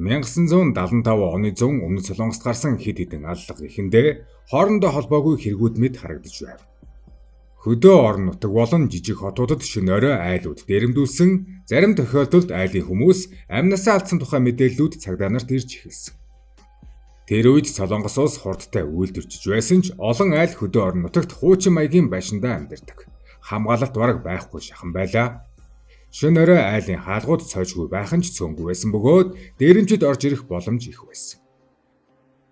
1975 оны зун өмнөд Солонгост гарсан хэд хэдэн аллага эхэндээ хоорондоо холбоогүй хэрэгүүд мэд харагдаж байв. Хөдөө орон нутаг болон жижиг хотуудад шөнө орой айлууд дээрэмдүүлсэн, зарим тохиолдолд айлын хүмүүс амнасаа алдсан тухай мэдээллүүд цагдаа нарт ирж эхэлсэн. Тэр үед Солонгос улс хурдтай үйлдвэрчж байсан ч олон айл хөдөө орон нутагт хуучин маягийн байшиндаа амьдардаг. Хамгаалалт бараг байхгүй шахан байлаа. Шөнө орой айлын хаалгууд цойжгүй байх нь ч цөөнгүй байсан бөгөөд дээрэмчид орж ирэх боломж их байсан.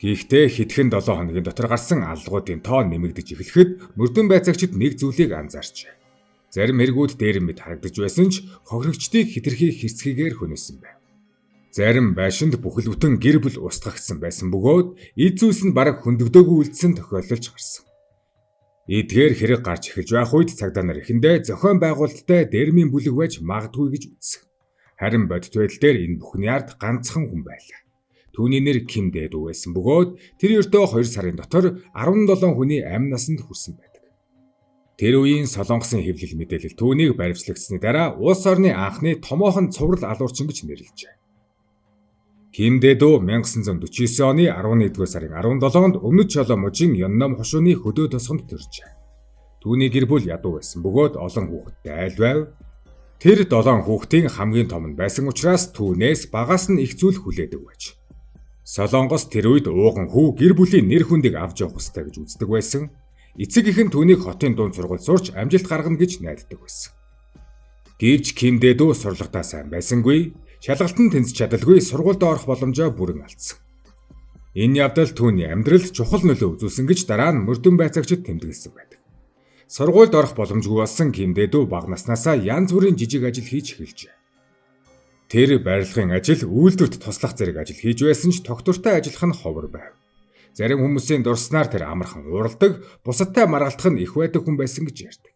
Гэхдээ хэдхэн 7 хоногийн дотор гарсан аллагуудын тоо нэмэгдэж эхлэхэд мөрдөн байцаагчид нэг зүйлийг анзаарчээ. Зарим эргүүд дээрэмэд харагдаж байсан ч хохирогчдыг хэтэрхий хэрцгийгээр хөнөөсөн байв. Зарим байшинд бүхэл бүтэн гэр бүл устгагдсан байсан бөгөөд эд зүйлс нь бараг хөндөгдөөгүй үлдсэн тохиолдолж гарсан. Эдгээр хэрэг гарч эхэлж байх үед цагдаа нар эхэндээ зохион байгуулалттай дээрмийн бүлэг байж магадгүй гэж үзсэн. Харин бодит байдал дээр энэ бүхний ард ганцхан хүн байлаа. Түүний нэр Ким Дэдүү байсан бөгөөд тэр ердөө 2 сарын дотор 17 хүний амь насанд хүрсэн байдаг. Тэр үеийн Солонгосын хэвлэл мэдээлэл түүнийг баривчлагдсны дараа улс орны анхны томоохон цуврал алуурчин гэж нэрлэжээ. Ким Дэдүү 1949 оны 11-р сарын 17-нд өмнөд Чоло мужийн Ённом хошууны хөдөө тосгонд төржээ. Түүний гэр бүл ядуу байсан бөгөөд олон хүүхэдтэй айл байв. Тэр 7 хүүхдийн хамгийн том нь байсан учраас түүнээс багаас нь их зүйл хүлээдэг байж. Солонгос тэр үед ууган хүү гэр бүлийн нэр хүндийг авч явах ёстой гэж үздэг байсан. Эцэг эх нь түүнийг хотын дунд сургууль сурч амжилт гаргана гэж найддаг байсан. Гэвч Ким Дэдүү сурлагатаа сайн байсангүй. Шалгалтанд тэнцэж чадалгүй сургуульд орох боломжоо бүрэн алдсан. Энэ явдал түүний амьдралд чухал нөлөө үзүүлсэн гэж дараа нь мөрдөн байцаагчид тэмдэглэсэн байдаг. Сургуульд орох боломжгүй болсон Ким Дэдүү бага наснаасаа янз бүрийн жижиг ажил хийж эхэлжээ. Тэр барилгын ажил, үйлдвэрт туслах зэрэг ажил хийж байсан ч тогтвортой ажиллах нь ховор байв. Зарим хүмүүсийн дурснаар тэр амархан уурладаг, бусадтай маргалдах нь их байдаг хүн байсан гэж ярьдаг.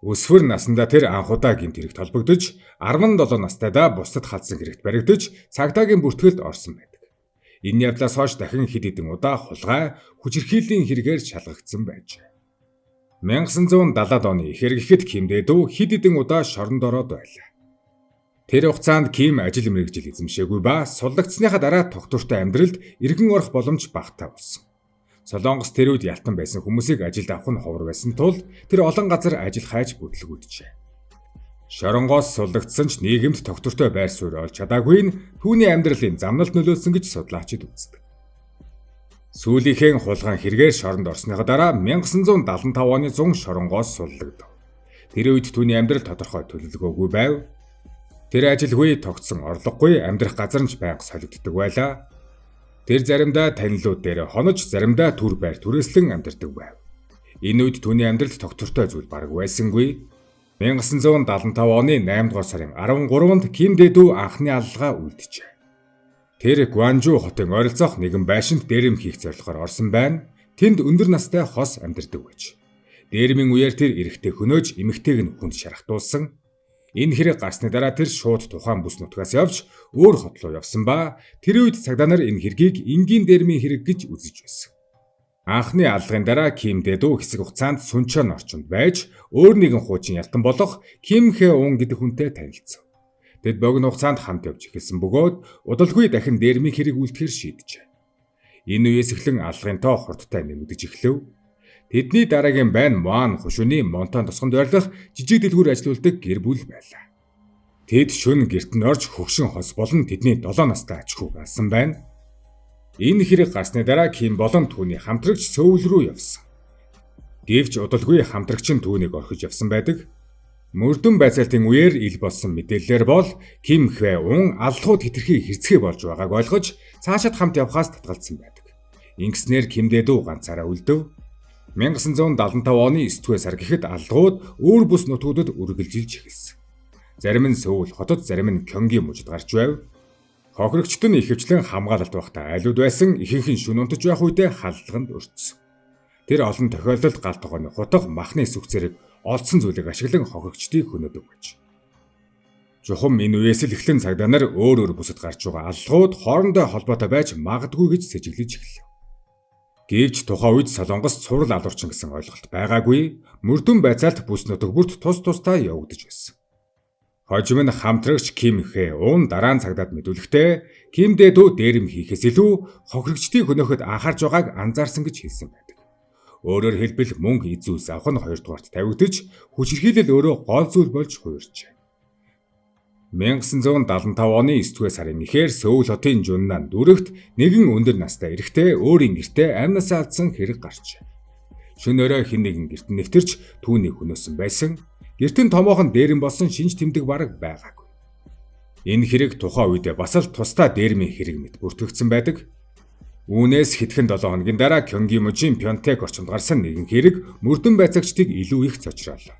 Өсвөр насндаа тэр анхудаа гэмт хэрэгт холбогдож 17 настайдаа бусдад халдсан хэрэгт баригдаж цагдаагийн бүртгэлд орсон байдаг. Энэ явдлаас хойш дахин хэд хэдэн удаа хулгай, хүчирхийллийн хэрэгээр шалгагдсан байжээ. 1970-ад оны ихэр гэхэд Ким Дэдүү хэд хэдэн удаа шоронд ороод байлаа. Тэр хугацаанд Ким ажил мэргэжил эзэмшээгүй ба суллагдсныхаа дараа тогтвортой амьдралд эргэн орох боломж багтаа болсон. Солонгос тэр үед ялтан байсан хүмүүсийг ажилд авах нь ховор байсан тул тэр олон газар ажил хайж бүтлгүүджээ. Шоронгоос суллагдсан ч нийгэмд тогтвортой байр суурь олж чадаагүй нь түүний амьдралын замналт нөлөөлсөн гэж судлаачид үздэг. Сүүлийнхээ хулгайн хэрэгээр шоронд орсныхаа дараа 1975 оны 100 шоронгоос суллагдав. Тэр үед түүний амьдрал тодорхой төлөвлөгөөгүй байв. Тэр ажилгүй, тогтсон орлогогүй, амьдрах газар нь ч байнга солигддог байлаа. Тэр заримдаа танилуд дээр хонож, заримдаа төр байр түрээслэн амьдардаг байв. Энэ үед түүний амьдралд тогтвортой зүйл бараг байсангүй. 1975 оны 8-р сарын 13-нд Ким Дэдүү анхны аллагаа үлджээ. Тэр Гуанжу хотын ойролцоох нэгэн байшинд дээрэм хийх зорилгоор орсон байна. Тэнд өндөр настай хос амьдардаг байж. Дээрмийн үеэр тэр эрэгтэй хөнөөж, эмэгтэйг нь хүнд шархтуулсан. Энэ хэрэг гарсны дараа тэр шууд тухайн бүс нутгаас явж өөр хот руу явсан ба тэр үед цагдаа нар энэ хэргийг энгийн дээрмийн хэрэг гэж үзэж байсан. Анхны аллагын дараа Ким Дэдүү хэсэг хугацаанд Сүнчон орчинд байж өөр нэгэн хуучин ялтан болох Ким Хэ Ун гэдэг хүнтэй танилцв. Тэд богино хугацаанд хамт явж эхэлсэн бөгөөд удалгүй дахин дээрмийн хэрэг үлдэхээр шийджээ. Энэ үеэс эхлэн аллагын тоо хурдтай нэмэгдэж эхлэв. Тэдний дараагийн байн Муан хошууны Монтан тосгонд байрлах жижиг дэлгүүр ажилуулдаг гэр бүл байлаа. Тэд шөнө гэрт нь орж хөгшин хос болон тэдний 7 настай аж ахуйг алсан байна. Энэ хэрэг гарсны дараа Ким болон түүний хамтрагч Сөүл рүү явсан. Гэвч удалгүй хамтрагч нь түүнийг орхиж явсан байдаг. Мөрдөн байцаалтын үеэр ил болсон мэдээллээр бол Ким Хэ Ун аллагууд хэтэрхий хэрцгий болж байгааг ойлгож цаашид хамт явхаас татгалзсан байдаг. Ингэснээр Ким Дэдүү ганцаараа үлдэв. 1975 оны 9-р сар гэхэд аллагууд өөр бүс нутгуудад үргэлжилж эхэлсэн. Зарим нь Сөүл хотод, зарим нь Кёнги мужид гарч байв. Хохирогчд нь ихэвчлэн хамгаалалт байхдаа айлууд байсан, ихэнх нь шүн унтаж байх үедээ халдлаганд өртсөн. Тэр олон тохиолдолд гал тогооны хутга, махны сүх зэрэг олдсон зүйлийг ашиглан хохирогчдыг хөнөөдөг байж. Чухам энэ үеэс л эхлэн цагдаа нар өөр бүсэд гарч байгаа аллагууд хоорондоо холбоотой байж магадгүй гэж сэжиглэж эхэлв. Гэвч тухайн үед Солонгос цуврал алуурчин гэсэн ойлголт байгаагүй, мөрдөн байцаалт бүс нутаг бүрт тус тустай явагдаж байсан. Хожим нь хамтрагч Кимхэ уун дараа нь цагдаад мэдүүлэхдээ Ким Дэдүү дээрэм хийхээс илүү хохирогчдыг хөнөөхөд анхаарч байгааг анзаарсан гэж хэлсэн байдаг. Өөрөөр хэлбэл мөнгө эзүүс авах нь 2 дугаарт тавигдаж хүчирхийлэл өөрөө гол зүйл болж хувирчээ. 1975 оны 9-р сарын 1-ээр Сөүл хотын Жуннан дүрэгт нэгэн өндөр настай эрэгтэй өөрийн гэртээ амнасаа алдсан хэрэг гарчээ. Шөнөөрөө хэн нэгэн гэрт нэвтэрч түүнийг хөнөөсөн байсан. Гэртэн томоохон дээрэм болсон шинж тэмдэг бараг байгаагүй. Энэ хэрэг тухайн үедээ бас л тусдаа дээрмийн хэрэг мэт бүртгэгдсэн байдаг. Үүнээс хэдхэн 7 хоногийн дараа Кёнгимужийн Пёнтек орчинд гарсан нэгэн хэрэг мөрдөн байцаагчдыг илүү их цочроолоо.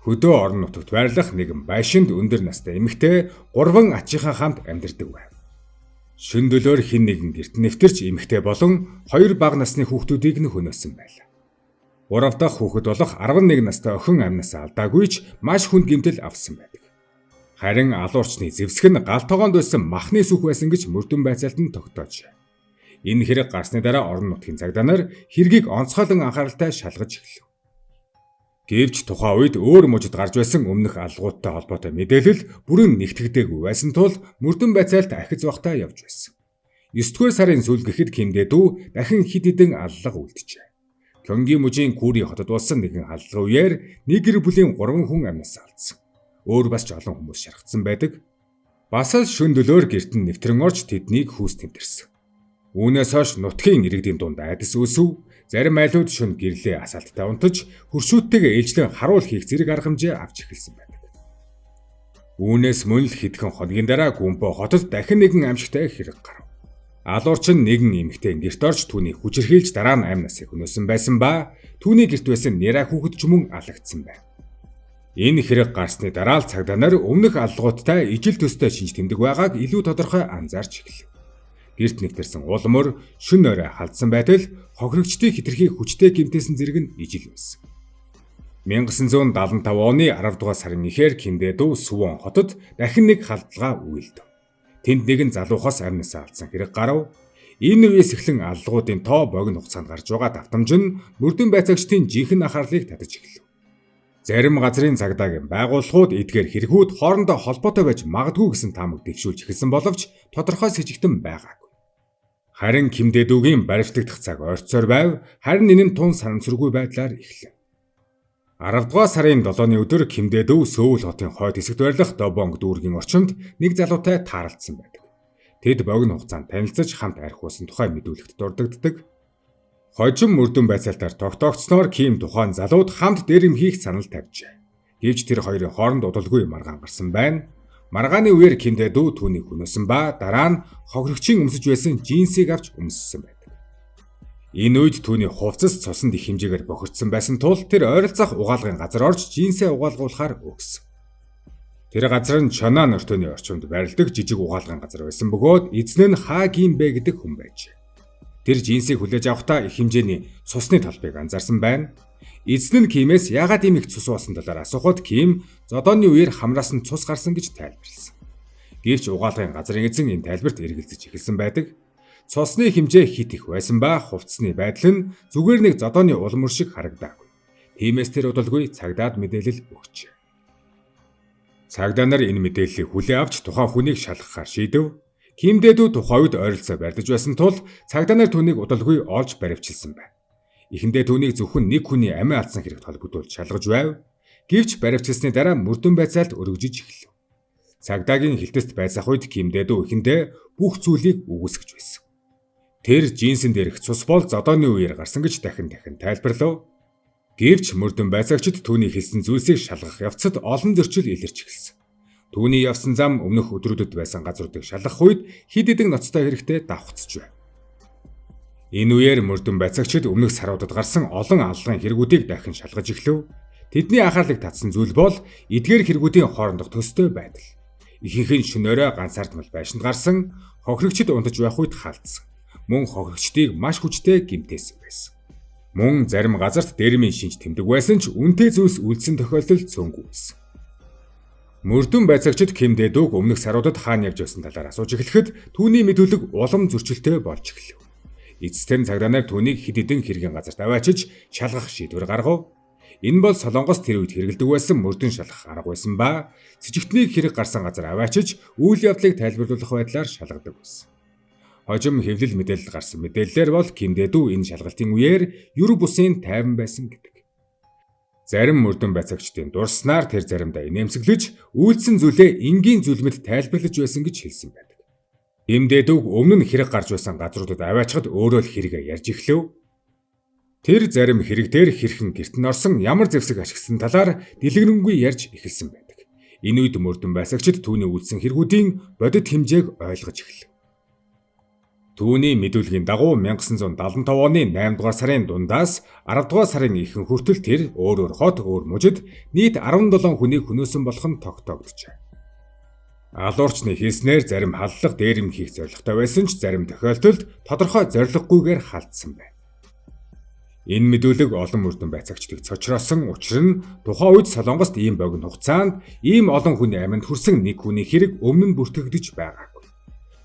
Хөдөө орон нутагт байрлах нэгэн байшинд өндөр настай эмэгтэй 3 ачийнхаа хамт амьдардаг байв. Шөнө дөлөөр хэн нэгэн гэрт нэвтэрч эмэгтэй болон 2 бага насны хүүхдүүдийг нь хөнөөсөн байлаа. 3 дахь хүүхэд болох 11 настай охин амнасаа алдаагүй ч маш хүнд гэмтэл авсан байдаг. Харин алуурчны зэвсэг нь гал тогоонд байсан махны сүх байсан гэж мөрдөн байцаалтанд тогтоож. Энэ хэрэг гарсны дараа орон нутгийн цагдаа нар хэргийг онцгойлон анхааралтай шалгаж эхлэв. Гэвч тухайн үед өөр мужид гарч байсан өмнөх алгуудтай холбоотой мэдээлэл бүрэн нэгтгэдэггүй байсан тул мөрдөн байцаалт ахиц вахтаа явж байсан. 9-р сарын сүүл гэхэд Ким Дэдүү дахин хэд хэдэн аллага үлджээ. Кёнгимужийн Кури хотод болсон нэгэн аллага үеэр нэг гэр бүлийн 3 хүн амнасаа алдсан. Өөр бас ч олон хүмүүс шархсан байдаг. Бас л шөнө дөлөөр гэрт нь нэвтрэн орж тэднийг хүүс тэмдэрсэн. Үүнээс хойш нутгийн иргэдийн дунд айдас үүсв. Зарим айлууд шөнө гэрлээ асаалттай унтаж, хөршүүдтэйгээ ээлжлэн харуул хийх зэрэг арга хэмжээ авч эхэлсэн байдаг. Үүнээс мөн л хэдхэн хоногийн дараа Гүмбо хотод дахин нэгэн амьжигтай хэрэг гарав. Алуурчин нэгэн эмэгтэй гэрт орж түүнийг хүчирхийлж дараа нь амнасыг хөнөөсөн байсан ба түүний гэрт байсан Нера хүүхэд ч мөн алагдсан байна. Энэ хэрэг гарсны дараа л цагдаа нар өмнөх аллагуудтай ижил төстэй шинж тэмдэг байгааг илүү тодорхой анзаарч эхэлв. Гэрт нэвтэрсэн улмөр шөнө орой халдсан байтал хохирогчдыг хитрхи хүчтэй гэмтээсэн зэрэг нь ижил байсан. 1975 оны 10 дугаар сарын 1-ээр Ким Дэдүү Сүвон хотод дахин нэг халдлага үйлдэв. Тэнд нэгэн залуухаас амнасаа алдсан хэрэг гарав. Энэ үеэс эхлэн аллагуудын тоо богино хугацаанд гарч байгаа давтамж нь мөрдөн байцаагчдын жинхэнэ анхаарлыг татаж эхлэв. Зарим газрын цагдаагийн байгууллагууд эдгээр хэрэгүүд хоорондоо холбоотой байж магадгүй гэсэн таамаг дэвшүүлж эхэлсэн боловч тодорхой с сэжигтэн байгаагүй. Харин Ким Дэдүүгийн баримтлагдах цаг ойрцоор байв. Харин энэ нь тун санамсаргүй байдлаар эхлэв. 10 дугаар сарын 7-ны өдөр Ким Дэдүү Сөүл хотын хойд хэсэгт байрлах Добонг дүүргийн орчинд нэг залуутай тааралдсан байдаг. Тэд богино хугацаанд танилцаж хамт арх уусан тухай мэдүүлэгт дурддагддаг. Хожим мөрдөн байцаалтаар тогтоогдсноор Ким тухайн залууд хамт дээрэм хийх санал тавьжээ. Гэвч тэр хоёрын хооронд удалгүй маргаан гарсан байна. Маргааны үеэр Ким Дэдүү түүнийг хөнөөсөн ба дараа нь хохирогчийн өмсөж байсан джинсийг авч өмссөн байдаг. Энэ үед түүний хувцас цуснд их хэмжээгээр бохирдсан байсан тул тэр ойролцоох угаалгын газар орж джинсээ угаалгуулахаар өгсөн. Тэр газар нь Чонан өртөөний орчимд байрладаг жижиг угаалгын газар байсан бөгөөд эзэн нь Ха Гимбэ гэдэг хүн байжээ. Тэр джинсийг хүлээж авахдаа их хэмжээний цусны талбайг анзаарсан байна. Эзэн нь Кимээс яагаад ийм их цус уусан талаар асуухад Ким зодооны үеэр хамраас нь цус гарсан гэж тайлбарласан. Гэвч угаалгын газрын эзэн энэ тайлбарт эргэлзэж эхэлсэн байдаг. Цусны хэмжээ хит их байсан ба хувцсны байдал нь зүгээр нэг зодооны улмөр шиг харагдаагүй. Тиймээс тэр удалгүй цагдаад мэдээлэл өгчээ. Цагдаа нар энэ мэдээллийг хүлээ авч тухайн хүнийг шалгахаар шийдэв. Ким Дэдүү тухайн үед ойролцоо байрлаж байсан тул цагдаа нар түүнийг удалгүй олж баривчилсан байна. Эхэндээ түүнийг зөвхөн нэг хүний амиа алдсан хэрэгт холбогдуулж шалгаж байв. Гэвч баривчилсны дараа мөрдөн байцаалт өргөжиж эхэлв. Цагдаагийн хилтэст байцаах үед Ким Дэдүү эхэндээ бүх зүйлийг үгүйсгэж байсан. Тэр джинсэн дээрх цус бол зодооны үеэр гарсан гэж дахин тайлбарлав. Гэвч мөрдөн байцаагчид түүний хэлсэн зүйлсийг шалгах явцад олон зөрчил илэрч эхэлсэн. Түүний явсан зам өмнөх өдрүүдэд байсан газруудыг шалгах үед хэд хэдэн ноцтой хэрэгтэй давхцж байв. Энэ үеэр мөрдөн байцаагчид өмнөх саруудад гарсан олон аллагын хэрэгүүдийг дахин шалгаж эхлэв. Тэдний анхаарлыг татсан зүйл бол эдгээр хэрэгүүдийн хоорондох төстэй байдал. Ихэнх нь шөнөөрөө ганцаардмал байшинд гарсан, хохирогчид унтаж байх үед халдсан. Мөн хохирогчдыг маш хүчтэй гэмтээсэн байсан. Мөн зарим газарт дээрмийн шинж тэмдэг байсан ч үнэтэй зүйлс үлдсэн тохиолдол цөөнгүй байсан. Мөрдөн байцаагчид Ким Дэдүүг өмнөх саруудад хаана явж байсан талаар асууж эхлэхэд түүний мэдүүлэг улам зөрчилтэй болж эхлэв. Эцэстэн цагдаа нар түүнийг хэд хэдэн хэргийн газарт аваачиж шалгах шийдвэр гаргав. Энэ бол Солонгост тэр үед хэрэгэлдэг байсан мөрдөн шалгах арга байсан ба сэжигтнийг хэрэг гарсан газар аваачиж үйл явдлыг тайлбарлуулах байдлаар шалгадаг байсан. Хожим хэвлэл мэдээлэл гарсан мэдээллээр бол Ким Дэду энэ шалгалтын үеэр юр бусын тайван байсан гэдэг. Зарим мөрдөн байцаагчдын дурснаар тэр заримдаа инээмсэглэж үйлдсэн зүйлээ энгийн зүйлмэд тайлбарлаж байсан гэж хэлсэн байдаг. Ким Дэдуг өмнө нь хэрэг гарч байсан газруудад аваачхад өөрөө л хэрэгэ ярьж эхлэв. Тэр зарим хэрэг дээр хэрхэн гэрт нь орсон ямар зэвсэг ашигласан талаар дэлгэрэнгүй ярьж эхэлсэн байдаг. Энэ үед мөрдөн байцаагчид түүний үйлдсэн хэрэгүүдийн бодит хэмжээг ойлгож эхэлв. Түүний мэдүүлгийн дагуу 1975 оны 8 дугаар сарын дундаас 10 дугаар сарын ихэнх хүртэл тэр өөр хот өөр мужид нийт 17 хүнийг хөнөөсөн болох нь тогтоогдчихэ. Алуурчны хийснээр зарим халдлага дээрэм хийх зорилготой байсан ч зарим тохиолдолд тодорхой зорилгогүйгээр халдсан байна. Энэ мэдүүлэг олон мөрдөн байцаагчдыг цочроосон учир нь тухайн үед Солонгост ийм богино хугацаанд ийм олон хүний амьд хүрсэн нэг хүний хэрэг өмнө нь бүртгэгдэж байгаагүй.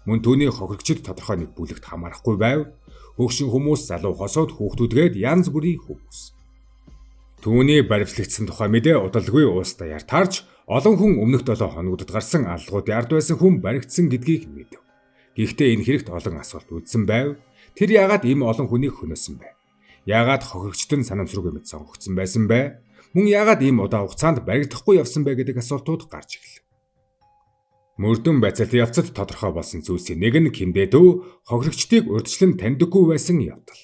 Мөн түүний хохирогчид тодорхой нэг бүлэгт хамаарахгүй байв. Хөгшин хүмүүс, залуу хосууд, хүүхдүүдгээд янз бүрийн хүмүүс. Түүний баримтлагдсан тухай мэдээ удалгүй уус даяар таарч олон хүн өмнөх 7 хоногудад гарсан аллагуудын ард байсан хүн баригдсан гэдгийг мэдэв. Гэхдээ энэ хэрэгт олон асуулт үүдсэн байв. Тэр яагаад ийм олон хүнийг хөнөөсөн бэ? Яагаад хохирогчд нь санамсруугүй мэт сонгогдсон байсан бэ? Мөн яагаад ийм удаан хугацаанд баригдахгүй явсан бэ гэдэг асуултууд гарч ирлээ. Мөрдөн байцаалтын явцад тодорхой болсон зүйлсийн нэг нь Ким Дэду хохирогчдыг урьдчилан таньдаггүй байсан явдал.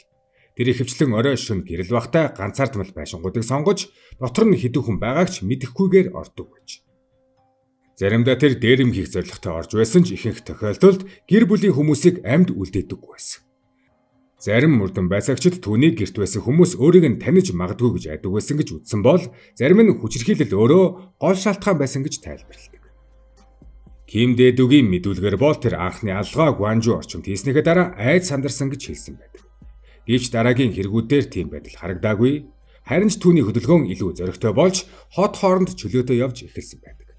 Тэр ихэвчлэн орой шөнө гэрэл багтаа ганцаардмал байшингуудыг сонгож дотор нь хэдэн хүн байгааг ч мэдэхгүйгээр ордог байж. Заримдаа тэр дээрэм хийх зорилготой орж байсан ч ихэнх тохиолдолд гэр бүлийн хүмүүсийг амьд үлдээдэггүй байсан. Зарим мөрдөн байцаагчид түүнийг гэрт байсан хүмүүс өөрийг нь таних магадгүй гэж айдаг байсан гэж үзсэн бол зарим нь хүчирхийлэл өөрөө гол шалтгаан байсан гэж тайлбарладаг. Ким Дэдугийн мэдүүлгээр бол тэр анхны алгаа Гуанжу орчимд хийснийхээ дараа айд сандарсан гэж хэлсэн байдаг. Гэвч дараагийн хэрэгүүдээр тийм байдал харагдаагүй. Харин ч түүний хөдөлгөөн илүү зоригтой болж хот хооронд чөлөөтэй явж эхэлсэн байдаг.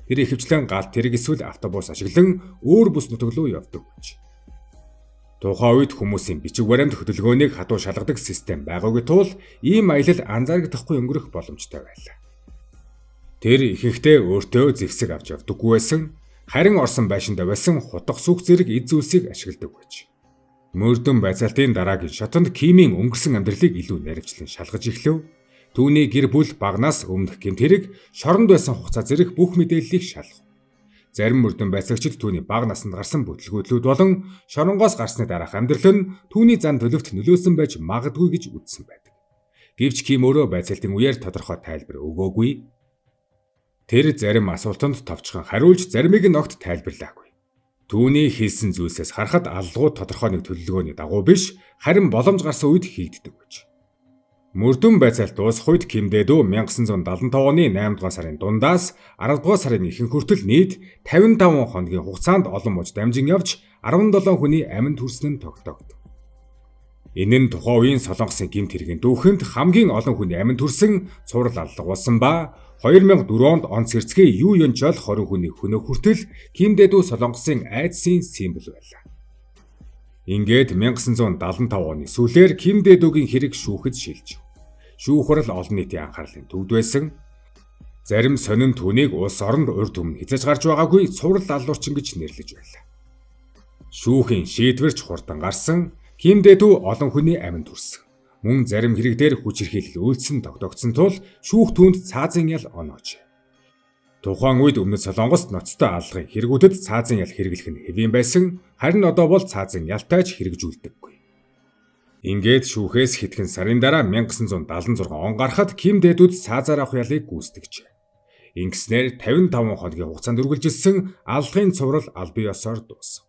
Тэр ихэвчлэн галт тэрэг эсвэл автобус ашиглан өөр бүс нутаг руу явдаг гэж. Тухайн үед хүмүүсийн бичиг баримт хөдөлгөөнийг хадуу шалгадаг систем байгаагүй тул ийм аялал анзаарагдахгүй өнгөрөх боломжтой байлаа. Тэр ихэнхдээ өөртөө зэвсэг авч явдаггүй байсан. Харин орсон байшиндаа байсан хутга сүх зэрэг эд зүйлсийг ашигладаг байж. Мөрдөн байцаалтын дараагийн шатанд Кимийн өнгөрсөн амьдралыг илүү наривчлан шалгаж эхлэв. Түүний гэр бүл багнаас өмнөх гэмт хэрэг, шоронд байсан хугацаа зэрэг бүх мэдээллийг шалгав. Зарим мөрдөн байцаагчид түүний бага наснд гарсан бүтлгүүдлүүд болон шоронгоос гарсны дараах амьдрал нь түүний зан төлөвт нөлөөсөн байж магадгүй гэж үзсэн байдаг. Гэвч Ким өөрөө байцаалтын үеэр тодорхой тайлбар өгөөгүй. Тэр зарим асуултанд товчхон хариулж заримыг нь огт тайлбарлаагүй. Түүний хийсэн зүйлсээс харахад аллагууд тодорхой нэг төлөвлөгөөний дагуу биш, харин боломж гарсан үед хийгддэг гэж. Мөрдөн байцаалт дуусах үед Ким Дэду 1975 оны 8 дугаар сарын дундаас 10 дугаар сарын ихэнх хүртэл нийт 55 хоногийн хугацаанд олон муж дамжин явж 17 хүний амьд хүрсэн нь тогтоогдов. Энэ нь тухайн үеийн Солонгосын гэмт хэргийн дүүхэнд хамгийн олон хүний амьд хүрсэн цуврал аллага болсон ба 2004 онд онц хэрцгий Юу Янчол 20 хүний хөнөөх хүртэл Ким Дэду Солонгосын айдсын символ байлаа. Ингээд 1975 оны сүүлээр Ким Дэдугийн хэрэг шүүхэд шилжив. Шүүхрэл олон нийтийн анхаарлын төвд байсан. Зарим сонин түүнийг улс оронд урд өмнө хязгаарч гарч байгаагүй цуврал алуурчин гэж нэрлэж байлаа. Шүүхийн шийдвэрч хурдан гарсан. Ким Дэду олон хүний амьд хүрсэн. Мөн зарим хэрэг дээр хүч хэрхийлэл үйлдсэн тогтоогдсон тул шүүх түүнд цаазын ял оноож. Тухайн үед өмнөд Солонгост ноцтой аллагын хэрэгүүдэд цаазын ял хэрэглэх нь хэвийн байсан. Харин одоо бол цаазын ялтайч хэрэгжүүлдэггүй. Ингээд шүүхээс хэдхэн сарын дараа 1976 он гарахад Ким Дэдуд цаазаар авах ялыг гүйцэтгэжээ. Ингэснээр 55 хоногийн хугацаанд үргэлжилсэн аллагын цуврал аль бие ёсоор дуусав.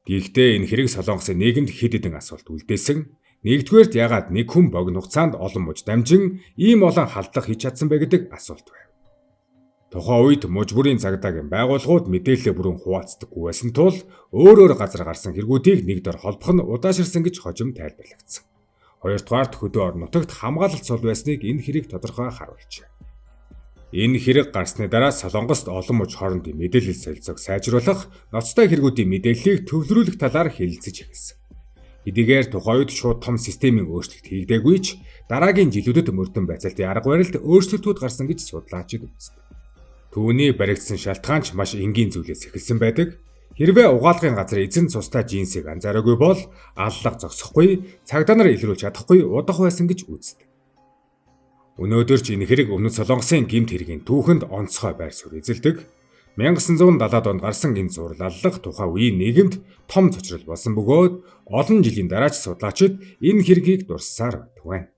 Гэхдээ энэ хэрэг Солонгосын нийгэмд хэд хэдэн асуулт үлдээсэн. Нэгдүгээрт яагаад нэг хүн богино хугацаанд олон муж дамжин ийм олон халдлага хийж чадсан бэ гэдэг асуулт байв. Тухайн үед муж бүрийн цагдаагийн байгууллагууд мэдээлэл бүрэн хуваалцдаггүй байсан тул өөр газар гарсан хэрэгүүдийг нэг дор холбох нь удаашрсан гэж хожим тайлбарлагдсан. Хоёрдугаарт хөдөө орон нутагт хамгаалалт цол байсныг энэ хэрэг тодорхой харуулжээ. Энэ хэрэг гарсны дараа Солонгост олон муж хоорондын мэдээлэл солилцоог сайжруулах, ноцтой хэрэгүүдийн мэдээллийг төвлөрүүлэх талаар хэлэлцэж эхэлсэн. Эдгээр тухайн үед шууд том системийн өөрчлөлт хийгдээгүй ч дараагийн жилүүдэд мөрдөн байцаалтын арга барилд өөрчлөлтүүд гарсан гэж судлаачид үздэг. Түүний баригдсан шалтгаан ч маш энгийн зүйлээс эхэлсэн байдаг. Хэрвээ угаалгын газар эзэн цустай жинсийг анзаараагүй бол аллах зогсохгүй, цагдаа нар илрүүлж чадахгүй удах байсан гэж үздэг. Өнөөдөр ч энэ хэрэг Өмнөд Солонгосын гэмт хэргийн түүхэнд онцгой байр суурь эзэлдэг. 1970-ад онд гарсан энэ зураг аллах тухайн үеийн нийгэмд том цочрол болсон бөгөөд олон жилийн дараа ч судлаачид энэ хэргийг дурсасаар байдаг байна.